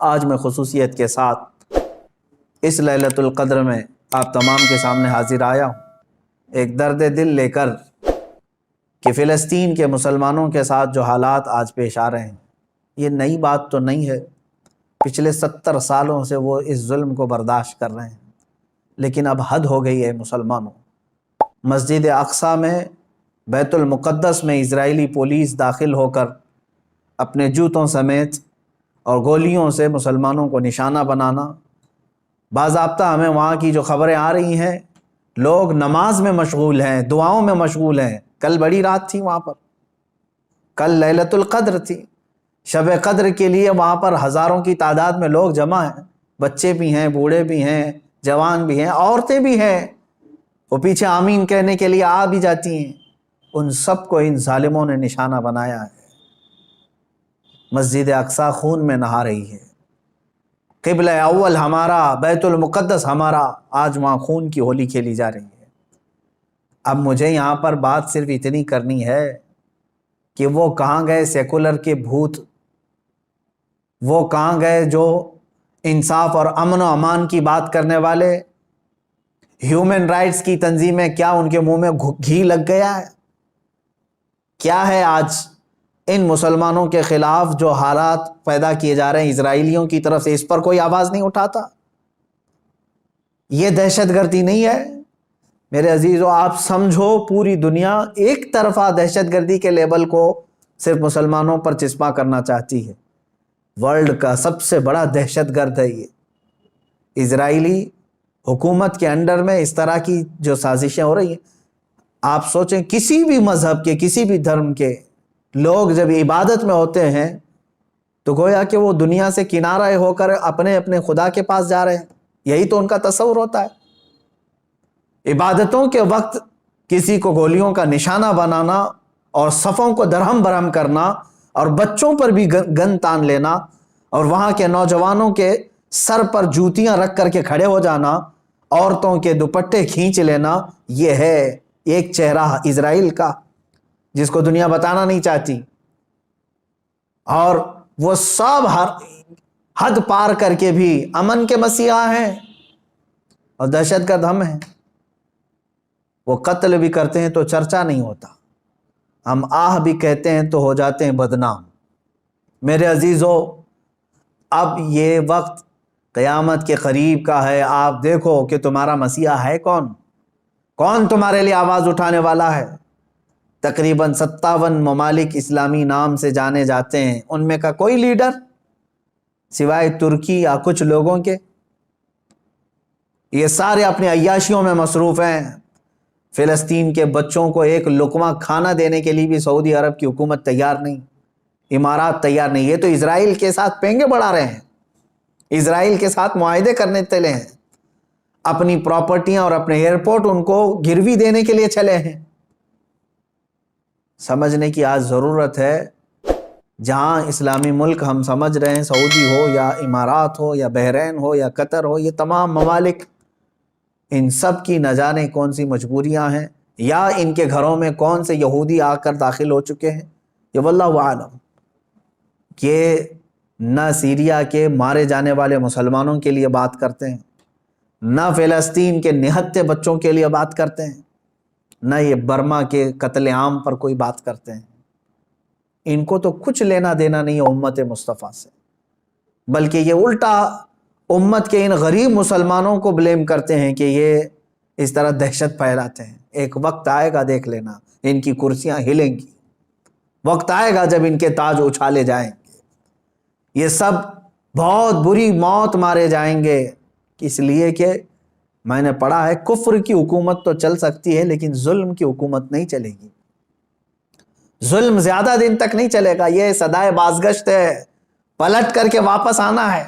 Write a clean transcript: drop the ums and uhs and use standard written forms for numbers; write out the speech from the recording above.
آج میں خصوصیت کے ساتھ اس لیلۃ القدر میں آپ تمام کے سامنے حاضر آیا ہوں، ایک درد دل لے کر کہ فلسطین کے مسلمانوں کے ساتھ جو حالات آج پیش آ رہے ہیں، یہ نئی بات تو نہیں ہے۔ پچھلے 70 سالوں سے وہ اس ظلم کو برداشت کر رہے ہیں، لیکن اب حد ہو گئی ہے مسلمانوں۔ مسجد اقصیٰ میں، بیت المقدس میں اسرائیلی پولیس داخل ہو کر اپنے جوتوں سمیت اور گولیوں سے مسلمانوں کو نشانہ بنانا، باضابطہ ہمیں وہاں کی جو خبریں آ رہی ہیں، لوگ نماز میں مشغول ہیں، دعاؤں میں مشغول ہیں۔ کل بڑی رات تھی وہاں پر، کل لیلۃ القدر تھی، شب قدر کے لیے وہاں پر ہزاروں کی تعداد میں لوگ جمع ہیں، بچے بھی ہیں، بوڑھے بھی ہیں، جوان بھی ہیں، عورتیں بھی ہیں، وہ پیچھے آمین کہنے کے لیے آ بھی جاتی ہیں۔ ان سب کو ان ظالموں نے نشانہ بنایا ہے۔ مسجد اقصیٰ خون میں نہا رہی ہے، قبلہ اول ہمارا، بیت المقدس ہمارا، آج وہاں خون کی ہولی کھیلی جا رہی ہے۔ اب مجھے یہاں پر بات صرف اتنی کرنی ہے کہ وہ کہاں گئے سیکولر کے بھوت، وہ کہاں گئے جو انصاف اور امن و امان کی بات کرنے والے، ہیومن رائٹس کی تنظیمیں، کیا ان کے منہ میں گھی لگ گیا ہے؟ کیا ہے آج ان مسلمانوں کے خلاف جو حالات پیدا کیے جا رہے ہیں اسرائیلیوں کی طرف سے، اس پر کوئی آواز نہیں اٹھاتا؟ یہ دہشت گردی نہیں ہے میرے عزیزو؟ آپ سمجھو پوری دنیا ایک طرفہ دہشت گردی کے لیبل کو صرف مسلمانوں پر چسپاں کرنا چاہتی ہے۔ ورلڈ کا سب سے بڑا دہشت گرد ہے یہ اسرائیلی حکومت کے انڈر میں اس طرح کی جو سازشیں ہو رہی ہیں۔ آپ سوچیں، کسی بھی مذہب کے، کسی بھی دھرم کے لوگ جب عبادت میں ہوتے ہیں تو گویا کہ وہ دنیا سے کنارہ ہو کر اپنے اپنے خدا کے پاس جا رہے ہیں، یہی تو ان کا تصور ہوتا ہے۔ عبادتوں کے وقت کسی کو گولیوں کا نشانہ بنانا اور صفوں کو درہم برہم کرنا اور بچوں پر بھی گن تان لینا اور وہاں کے نوجوانوں کے سر پر جوتیاں رکھ کر کے کھڑے ہو جانا، عورتوں کے دوپٹے کھینچ لینا، یہ ہے ایک چہرہ اسرائیل کا جس کو دنیا بتانا نہیں چاہتی۔ اور وہ سب حد پار کر کے بھی امن کے مسیحا ہیں اور دہشت گرد ہم ہیں۔ وہ قتل بھی کرتے ہیں تو چرچا نہیں ہوتا، ہم آہ بھی کہتے ہیں تو ہو جاتے ہیں بدنام۔ میرے عزیزو، اب یہ وقت قیامت کے قریب کا ہے۔ آپ دیکھو کہ تمہارا مسیحا ہے کون؟ کون تمہارے لیے آواز اٹھانے والا ہے؟ تقریباً 57 ممالک اسلامی نام سے جانے جاتے ہیں، ان میں کا کوئی لیڈر سوائے ترکی یا کچھ لوگوں کے؟ یہ سارے اپنے عیاشیوں میں مصروف ہیں۔ فلسطین کے بچوں کو ایک لقمہ کھانا دینے کے لیے بھی سعودی عرب کی حکومت تیار نہیں، امارات تیار نہیں۔ یہ تو اسرائیل کے ساتھ پینگے بڑھا رہے ہیں، اسرائیل کے ساتھ معاہدے کرنے چلے ہیں، اپنی پراپرٹیاں اور اپنے ایئرپورٹ ان کو گروی دینے کے لیے چلے ہیں۔ سمجھنے کی آج ضرورت ہے، جہاں اسلامی ملک ہم سمجھ رہے ہیں، سعودی ہو یا امارات ہو یا بحرین ہو یا قطر ہو، یہ تمام ممالک، ان سب کی نہ جانے کون سی مجبوریاں ہیں، یا ان کے گھروں میں کون سے یہودی آ کر داخل ہو چکے ہیں، یہ واللہ عالم۔ کہ نہ سیریا کے مارے جانے والے مسلمانوں کے لیے بات کرتے ہیں، نہ فلسطین کے نہتے بچوں کے لیے بات کرتے ہیں، نہ یہ برما کے قتل عام پر کوئی بات کرتے ہیں۔ ان کو تو کچھ لینا دینا نہیں ہے امت مصطفیٰ سے، بلکہ یہ الٹا امت کے ان غریب مسلمانوں کو بلیم کرتے ہیں کہ یہ اس طرح دہشت پھیلاتے ہیں۔ ایک وقت آئے گا، دیکھ لینا، ان کی کرسیاں ہلیں گی، وقت آئے گا جب ان کے تاج اچھالے جائیں گے، یہ سب بہت بری موت مارے جائیں گے۔ اس لیے کہ میں نے پڑھا ہے، کفر کی حکومت تو چل سکتی ہے لیکن ظلم کی حکومت نہیں چلے گی۔ ظلم زیادہ دن تک نہیں چلے گا، یہ صدائے بازگشت ہے، پلٹ کر کے واپس آنا ہے۔